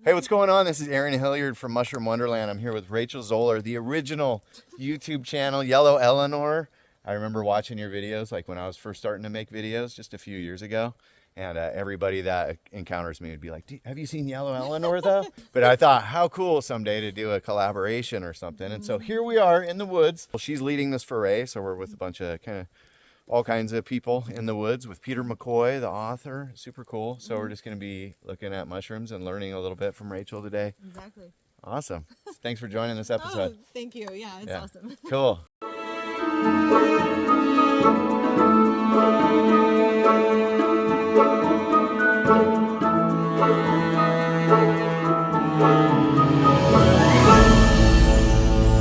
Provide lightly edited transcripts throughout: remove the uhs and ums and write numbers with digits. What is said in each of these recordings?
Hey, what's going on? This is Aaron Hilliard from Mushroom Wonderland. I'm here with Rachael Zoller, the original YouTube channel, Yellow Elanor. I remember watching your videos like when I was first starting to make videos just a few years ago. And everybody that encounters me would be like, have you seen Yellow Elanor though? But I thought, how cool someday to do a collaboration or something. And so here we are in the woods. Well, she's leading this foray, so we're with a bunch of all kinds of people in the woods with Peter McCoy, the author. Super cool. So we're just going to be looking at mushrooms and learning a little bit from Rachael today. Exactly. Awesome. Thanks for joining this episode. Oh, thank you. Yeah, it's awesome. Cool.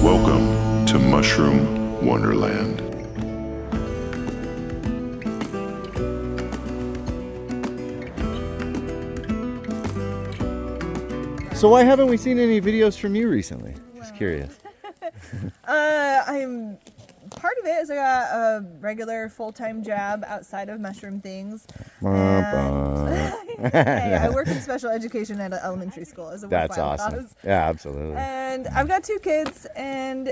Welcome to Mushroom Wonderland. So why haven't we seen any videos from you recently? Just curious. I'm part of it is I got a regular full-time job outside of mushroom things. Hey, I work in special education at an elementary school as a That's awesome. Yeah, absolutely. And I've got 2 kids and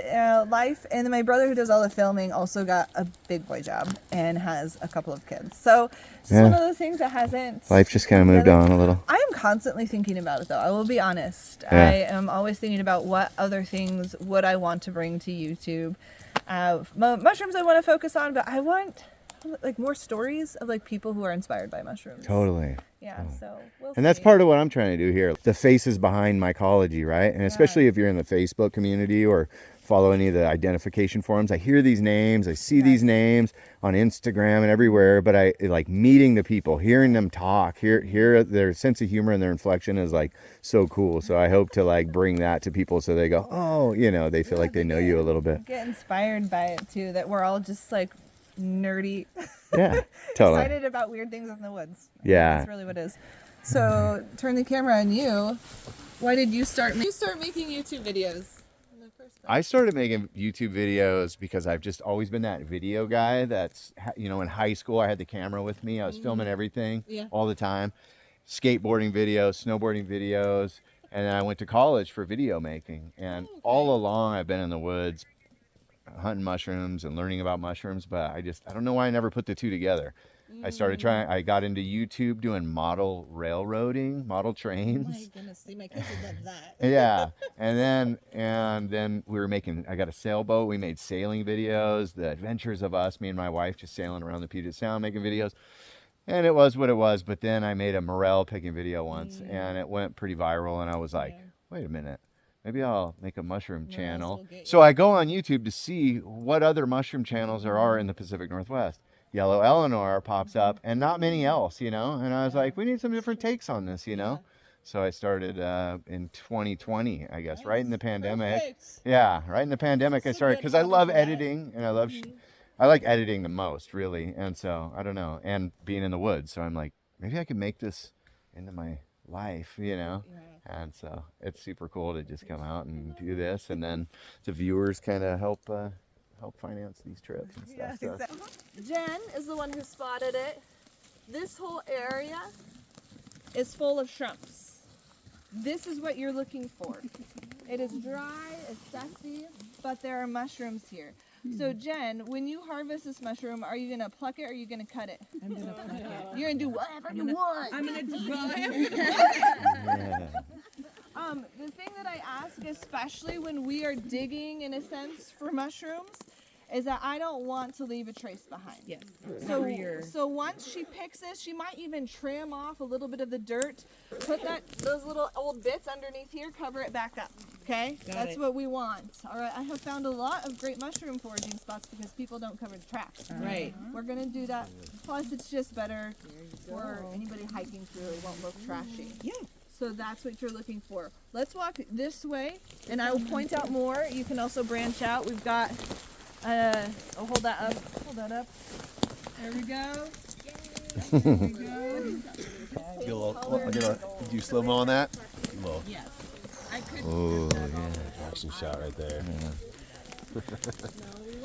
life, and then my brother who does all the filming also got a big boy job and has a couple of kids. So it's just one of those things that hasn't... Life just kind of moved on a little. I am constantly thinking about it though. I will be honest. Yeah. I am always thinking about what other things would I want to bring to YouTube. Mushrooms I want to focus on, but I want like more stories of like people who are inspired by mushrooms. Totally. Yeah, so we'll see. And that's part of what I'm trying to do here. The faces behind mycology, right? And especially if you're in the Facebook community or follow any of the identification forums, I hear these names, I see these names on Instagram and everywhere, but I like meeting the people, hearing them talk, hear their sense of humor and their inflection is like so cool. So I hope to like bring that to people so they go, oh, you know, they feel like they know you a little bit. Get inspired by it too, that we're all just like nerdy. Yeah, totally. Excited about weird things in the woods. Yeah. That's really what it is. So turn the camera on you. Why did you start making YouTube videos? I started making YouTube videos because I've just always been that video guy that's, you know, in high school I had the camera with me. I was filming everything all the time. Skateboarding videos, snowboarding videos. And then I went to college for video making. And all along I've been in the woods hunting mushrooms and learning about mushrooms, but I don't know why I never put the two together. I got into YouTube doing model railroading, model trains. Oh my goodness, see, my kids would love that. Yeah, and then I got a sailboat. We made sailing videos, the adventures of us, me and my wife, just sailing around the Puget Sound making videos. And it was what it was, but then I made a morel picking video once, and it went pretty viral, and I was like, wait a minute. Maybe I'll make a mushroom channel. So I go on YouTube to see what other mushroom channels there are in the Pacific Northwest. Yellow Elanor pops up and not many else, you know? And I was like, we need some different takes on this, you know? So I started in 2020, I guess, right in the pandemic. Perfect. Yeah, right in the pandemic I started because I love editing and I like editing the most, really. And so, I don't know, and being in the woods. So I'm like, maybe I could make this into my life, you know? Yeah. And so it's super cool to just come out and do this, and then the viewers kind of help finance these trips and stuff. Yeah, exactly. Jen is the one who spotted it. This whole area is full of shrimps. This is what you're looking for. It is dry, it's dusty, but there are mushrooms here. So Jen, when you harvest this mushroom, are you gonna pluck it or are you gonna cut it? I'm gonna pluck it. You're gonna do whatever you want. I'm gonna do the thing that I ask, especially when we are digging, in a sense, for mushrooms, is that I don't want to leave a trace behind. Yes. So once she picks this, she might even trim off a little bit of the dirt, put those little old bits underneath here, cover it back up. Okay? That's what we want. All right. I have found a lot of great mushroom foraging spots because people don't cover the tracks. Right. We're gonna do that. Plus, it's just better for anybody hiking through. It won't look trashy. Yeah. So that's what you're looking for. Let's walk this way, and I will point out more. You can also branch out. We've got. Hold that up. Hold that up. There we go. There we go. Do you slow-mo on that? Yes. Oh, yeah. Action shot right there. Yeah.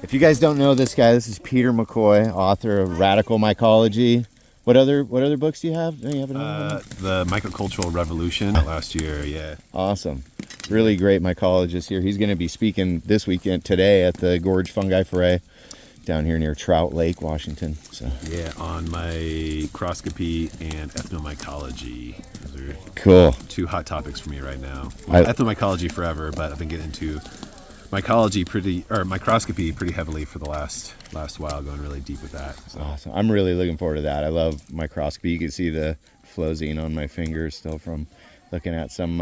If you guys don't know this guy, this is Peter McCoy, author of Radical Mycology, What other books do you have? Do you have another one? The Mycocultural Revolution last year, yeah. Awesome. Really great mycologist here. He's going to be speaking this weekend, today, at the Gorge Fungi Foray down here near Trout Lake, Washington. So Yeah, on microscopy and ethnomycology. Those are cool. two hot topics for me right now. Well, ethnomycology forever, but I've been getting into microscopy pretty heavily for the last while, going really deep with that. So. Awesome. I'm really looking forward to that. I love microscopy. You can see the flozine on my fingers still from looking at some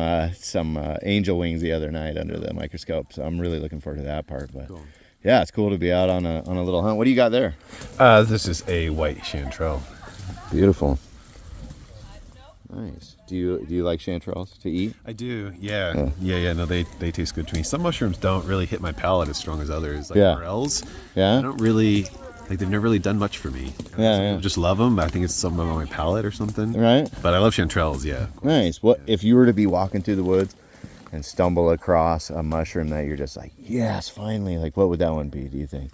angel wings the other night under the microscope. So I'm really looking forward to that part. But Cool. yeah, it's cool to be out on a little hunt. What do you got there? This is a white chanterelle. Beautiful. Nice. Do you like chanterelles to eat? I do, yeah. No, they taste good to me. Some mushrooms don't really hit my palate as strong as others, like morels. Yeah. I don't really like. They've never really done much for me. Yeah. I just love them. I think it's something on my palate or something. Right. But I love chanterelles. Yeah. Nice. What if you were to be walking through the woods and stumble across a mushroom that you're just like, yes, finally? Like, what would that one be? Do you think?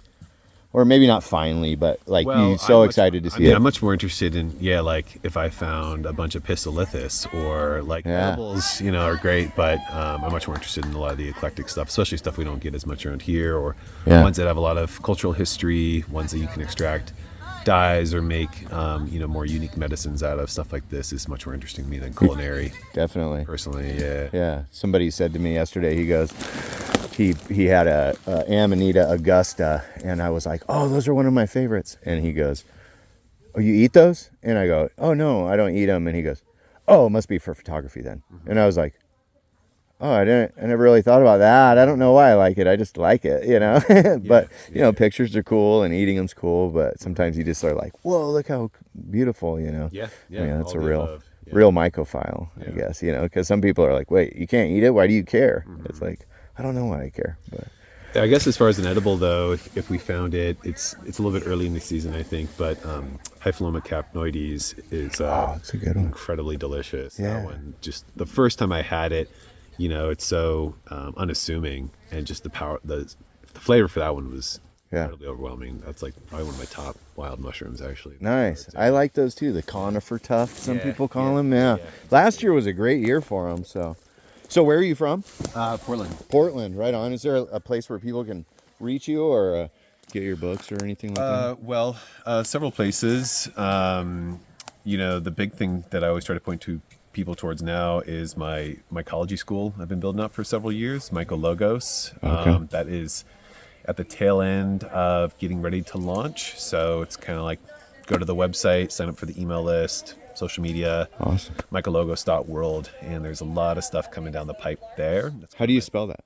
Or maybe not finally, but like you're so excited to see it. I'm much more interested in, like if I found a bunch of Pistolithus or like edibles, are great, but I'm much more interested in a lot of the eclectic stuff, especially stuff we don't get as much around here, or ones that have a lot of cultural history, ones that you can extract dyes or make, more unique medicines out of. Stuff like this is much more interesting to me than culinary. Definitely. Personally, yeah. Yeah. Somebody said to me yesterday, he goes, he had a Amanita Augusta, and I was like, oh, those are one of my favorites. And he goes, oh, you eat those? And I go, oh, no, I don't eat them. And he goes, oh, it must be for photography then. Mm-hmm. And I was like, oh, I never really thought about that. I don't know why I like it. I just like it, But, pictures are cool and eating them's cool. But sometimes you just are like, whoa, look how beautiful, Yeah. I mean, that's a real mycophile, I guess, because some people are like, wait, you can't eat it? Why do you care? Mm-hmm. It's like, I don't know why I care. But I guess as far as an edible, though, if we found it, it's a little bit early in the season, I think, but Hyphaloma capnoides is it's a good one. Incredibly delicious. Yeah. That one, just the first time I had it, it's so unassuming, and just the flavor for that one was incredibly overwhelming. That's like probably one of my top wild mushrooms, actually. Nice. I like those too. The conifer tuft, some people call them. Yeah. Last year was a great year for them. So where are you from? Portland. Portland, right on. Is there a place where people can reach you or get your books or anything like that? Well, several places. The big thing that I always try to point to people towards now is my mycology school I've been building up for several years, mycologist. Okay. That is at the tail end of getting ready to launch. So it's kind of like go to the website, sign up for the email list, social media, awesome. mycologist.world, and there's a lot of stuff coming down the pipe there. How do you spell that?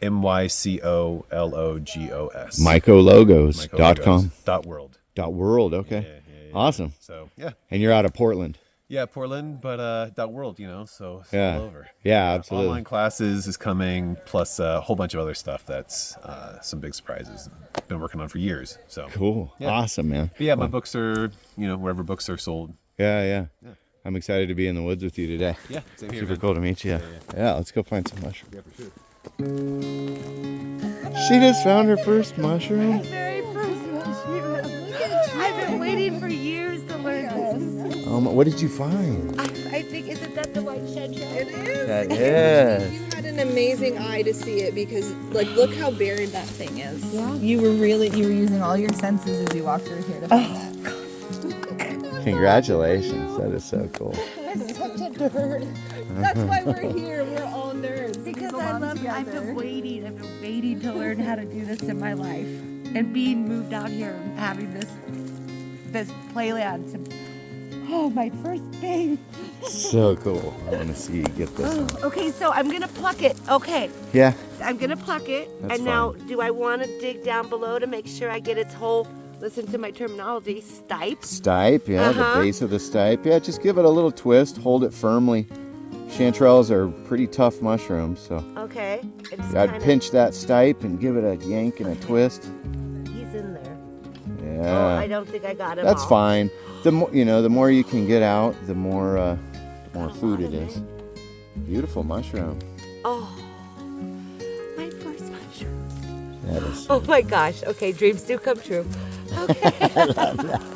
mycologos. mycologos.com. .world. .world, okay. Yeah. Awesome. So, yeah. And you're out of Portland. Yeah, Portland, but .world, so it's all over. Yeah, absolutely. Online classes is coming, plus a whole bunch of other stuff that's some big surprises. Been working on for years. So cool. Yeah. Awesome, man. But yeah, my books are, wherever books are sold. Yeah. I'm excited to be in the woods with you today. Yeah, same here. Super man. cool to meet you. Yeah, let's go find some mushrooms. Yeah, for sure. She just found her first mushroom. Very first mushroom. I've been waiting for years to learn this. What did you find? I think, isn't that the white chanterelle? It is. That is. You had an amazing eye to see it because, look how buried that thing is. Yeah. You were using all your senses as you walked through here to find it. Congratulations. That is so cool. I'm such a nerd. That's why we're here. We're all nerds. Because We I belong love, I've together. been waiting to learn how to do this in my life. And being moved out here and having this playland. My first thing. So cool. I want to see you get this one. Okay, so I'm going to pluck it. Okay. Yeah. I'm going to pluck it. That's and now, fine. do I want to dig down below to make sure I get its whole, listen to my terminology, stipe? Stipe, yeah, the base of the stipe. Yeah, just give it a little twist, hold it firmly. Chanterelles are pretty tough mushrooms, so Okay. I'd pinch that stipe and give it a yank and a twist. He's in there. Yeah. Oh, I don't think I got him That's all. fine. The more the more you can get out, the more food it is. Beautiful mushroom. Oh, my first mushroom. That is. Oh my gosh. Okay, dreams do come true. Okay.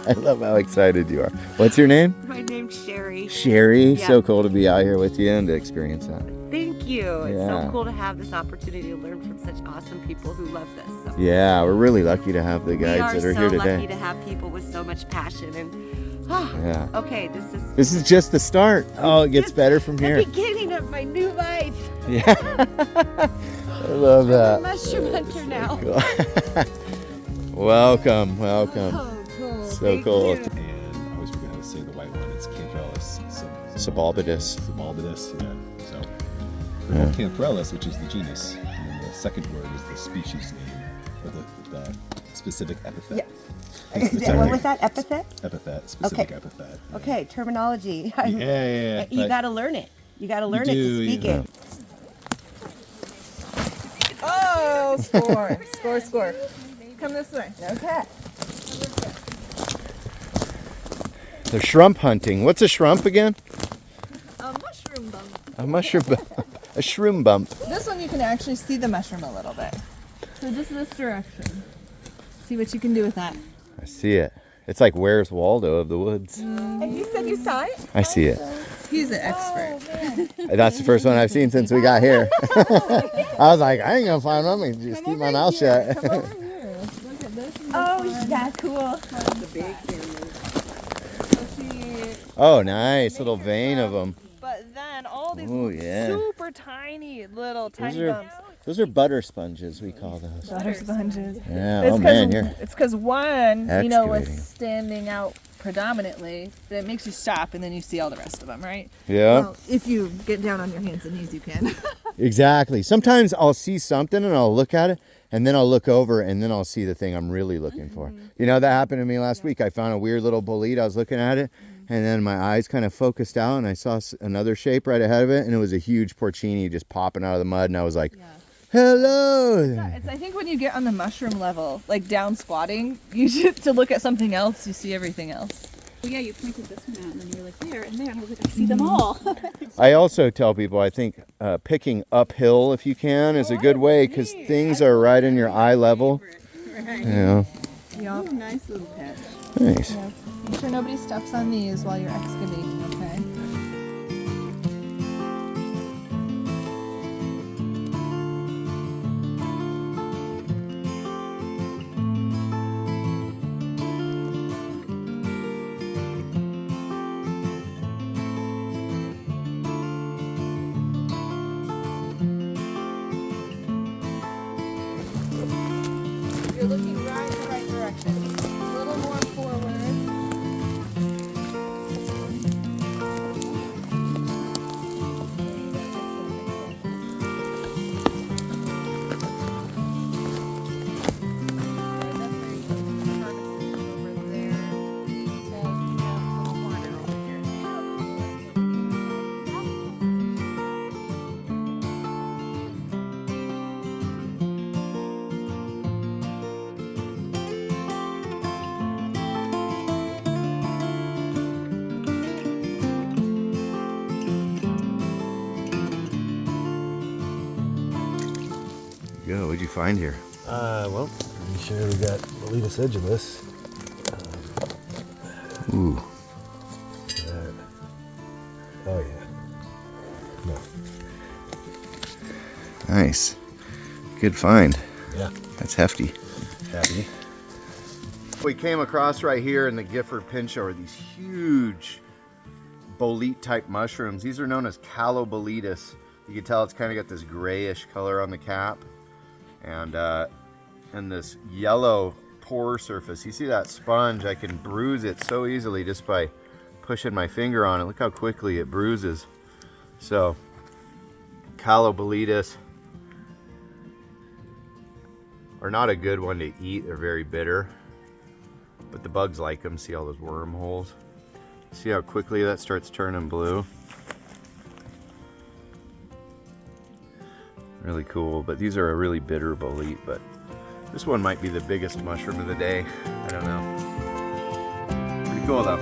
I love how excited you are. What's your name? My name's Sherry. Sherry. Yeah. So cool to be out here with you and to experience that. Thank you. It's Yeah. so cool to have this opportunity to learn from such awesome people who love this. So Yeah, we're really lucky to have the we guides are that are so here lucky today. to have people with so much passion. And Yeah. okay, This is just the start. Oh, it gets just better from the here. beginning of my new life. Yeah. I love I'm a that. mushroom hunter now. Welcome, welcome. Oh, cool. So Thank cool. you. And I always forget how to say the white one. It's Cantrellus Subalbidus. subalbidus. Yeah. So Yeah. Cantrellus, which is the genus, and then the second word is the species name or the specific epithet. Yeah. It's the What was technique. that epithet? Epithet, specific Okay. epithet. Okay, terminology. Yeah. You But got to learn it. You got to learn it do, to speak yeah. it. Oh, score. Score. Come this way. Okay. They're shrimp hunting. What's a shrimp again? A mushroom bump. A mushroom bump. A shroom bump. This one you can actually see the mushroom a little bit. So just this direction. See what you can do with that. I see it. It's like Where's Waldo of the woods. And you said you saw it? I see it. He's an expert. That's the first one I've seen since we got here. I was like, I ain't gonna find one. I'm gonna just keep my mouth shut. Come over here. Look at this. Oh, yeah, cool. The big camera. Oh, nice little vein of them. But then all these Oh, yeah. super tiny little tiny bumps. Those are butter sponges, we call those. Butter sponges. Yeah. It's Oh man, you're. It's because one, was Excavating. standing out predominantly. That makes you stop, and then you see all the rest of them, right? Yeah. Well, if you get down on your hands and knees, you can. Exactly. Sometimes I'll see something and I'll look at it, and then I'll look over and then I'll see the thing I'm really looking for. You know, that happened to me last week. I found a weird little bolete. I was looking at it, and then my eyes kind of focused out, and I saw another shape right ahead of it, and it was a huge porcini just popping out of the mud, and I was like, hello. It's I think when you get on the mushroom level, like down squatting, you should to look at something else, you see everything else. Well, yeah, you pointed this one out, and then you were like, there, and there, and I was like, I see them all. I also tell people, I think picking uphill if you can is a good way because things are right in your eye level. Yeah. Yeah. Nice little patch. Nice. Make sure nobody steps on these while you're excavating, okay? You're looking right in the right direction. A little more forward. Go. What'd you find here? Well, pretty sure we got Melita sedulus. Ooh. Oh yeah. No. Nice. Good find. Yeah. That's hefty. Happy. We came across right here in the Gifford Pinchot are these huge bolete type mushrooms. These are known as caloboletus. You can tell it's kind of got this grayish color on the cap and this yellow pore surface. You see that sponge? I can bruise it so easily just by pushing my finger on it. Look how quickly it bruises. So caloboletus are not a good one to eat. They're very bitter. But the bugs like them. See all those wormholes? See how quickly that starts turning blue? Really cool, but these are a really bitter bolete, but this one might be the biggest mushroom of the day. I don't know. Pretty cool though.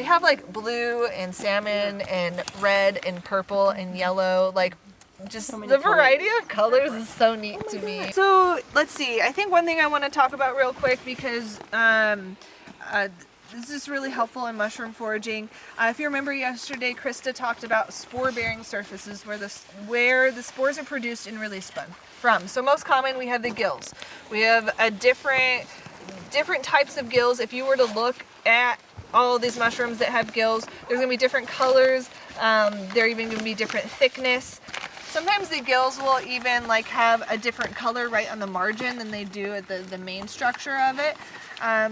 we have like blue and salmon and red and purple and yellow, like just the variety of colors is so neat to me. So let's see, I think one thing I want to talk about real quick, because this is really helpful in mushroom foraging. If you remember yesterday, Krista talked about spore-bearing surfaces where the spores are produced and released from. So most common, we have the gills. We have a different types of gills. If you were to look at all of these mushrooms that have gills, there's gonna be different colors. They're even gonna be different thickness. Sometimes the gills will even like have a different color right on the margin than they do at the main structure of it.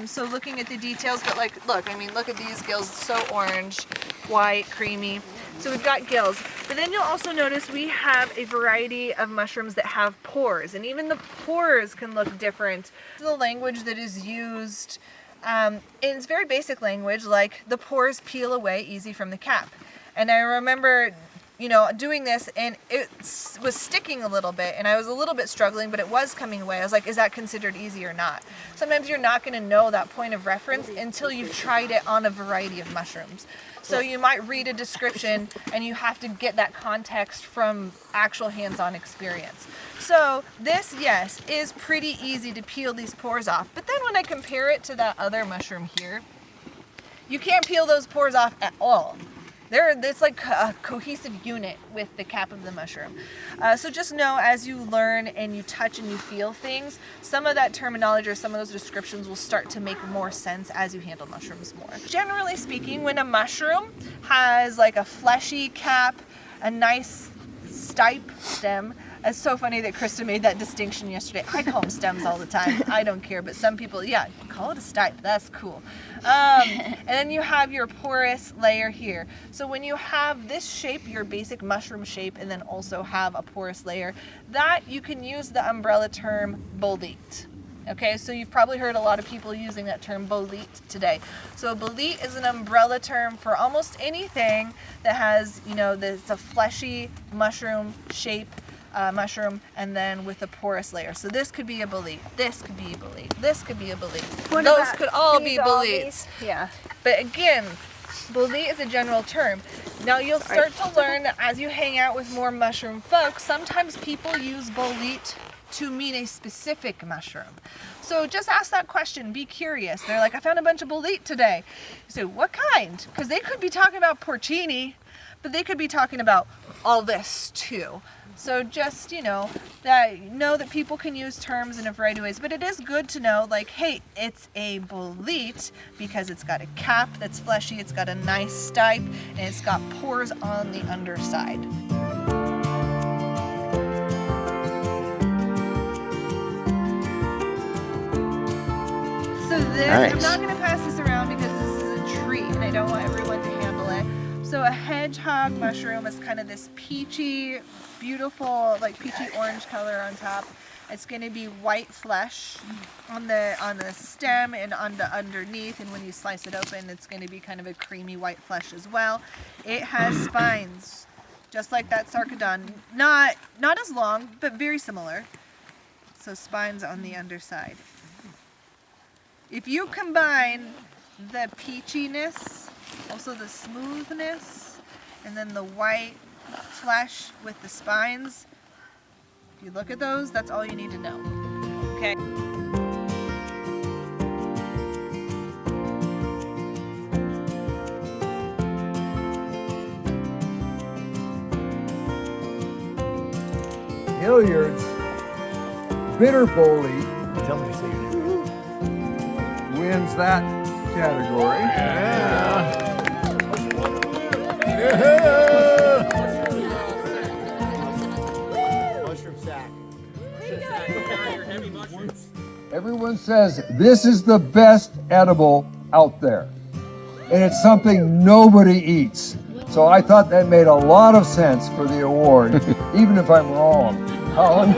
So looking at the details, but like, look at these gills, so orange, white, creamy. So we've got gills, but then you'll also notice we have a variety of mushrooms that have pores, and even the pores can look different. The language that is used, it's very basic language, like the pores peel away easy from the cap. And I remember doing this, and it was sticking a little bit, and I was a little bit struggling, but it was coming away. I was like, is that considered easy or not? Sometimes you're not going to know that point of reference until you've tried it on a variety of mushrooms. So you might read a description, and you have to get that context from actual hands-on experience. So this, yes, is pretty easy to peel these pores off. But then when I compare it to that other mushroom here, you can't peel those pores off at all. It's like a cohesive unit with the cap of the mushroom. So just know, as you learn and you touch and you feel things, some of that terminology or some of those descriptions will start to make more sense as you handle mushrooms more. Generally speaking, when a mushroom has like a fleshy cap, a nice stipe stem, it's so funny that Krista made that distinction yesterday. I call them stems all the time. I don't care, but some people, yeah, call it a stipe. That's cool. And then you have your porous layer here. So when you have this shape, your basic mushroom shape, and then also have a porous layer, that you can use the umbrella term bolete. Okay, so you've probably heard a lot of people using that term bolete today. So bolete is an umbrella term for almost anything that has, it's a fleshy mushroom shape. Mushroom, and then with a porous layer. So this could be a bolete, this could be a bolete, this could be a bolete. Those could all be boletes. Yeah. But again, bolete is a general term. Now you'll start to learn that as you hang out with more mushroom folks, sometimes people use bolete to mean a specific mushroom. So just ask that question, be curious. They're like, I found a bunch of bolete today. You say, what kind? Because they could be talking about porcini, but they could be talking about all this too. So just, that people can use terms in a variety of ways, but it is good to know, like, hey, it's a bolete because it's got a cap that's fleshy, it's got a nice stipe, and it's got pores on the underside. So this, nice. I'm not going to pass this around because this is a treat, and I don't want everyone to handle it. So a hedgehog mushroom is kind of this peachy, beautiful, like peachy orange color on top. It's going to be white flesh on the stem and on the underneath, and when you slice it open, it's going to be kind of a creamy white flesh as well. It has spines, just like that sarcodon. Not as long, but very similar. So spines on the underside. If you combine the peachiness, also the smoothness, and then the white flesh with the spines, if you look at those, that's all you need to know. Okay. Hilliard's bitter bolete. Tell me to say your name. Wins that category. Yeah. Mushroom sack. Everyone says this is the best edible out there. And it's something nobody eats. So I thought that made a lot of sense for the award, even if I'm wrong. Colin?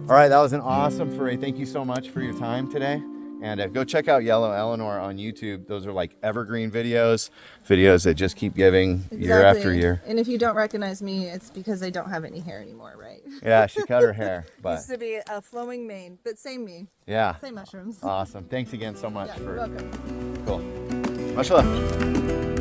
All right, that was an awesome foray. Thank you so much for your time today. And go check out Yellow Elanor on YouTube. Those are like evergreen videos that just keep giving year after year. And if you don't recognize me, it's because I don't have any hair anymore, right? Yeah, she cut her hair, but Used to be a flowing mane, but same me, yeah, same mushrooms. awesome. Thanks again so much Yeah, for you're welcome. cool. Much love.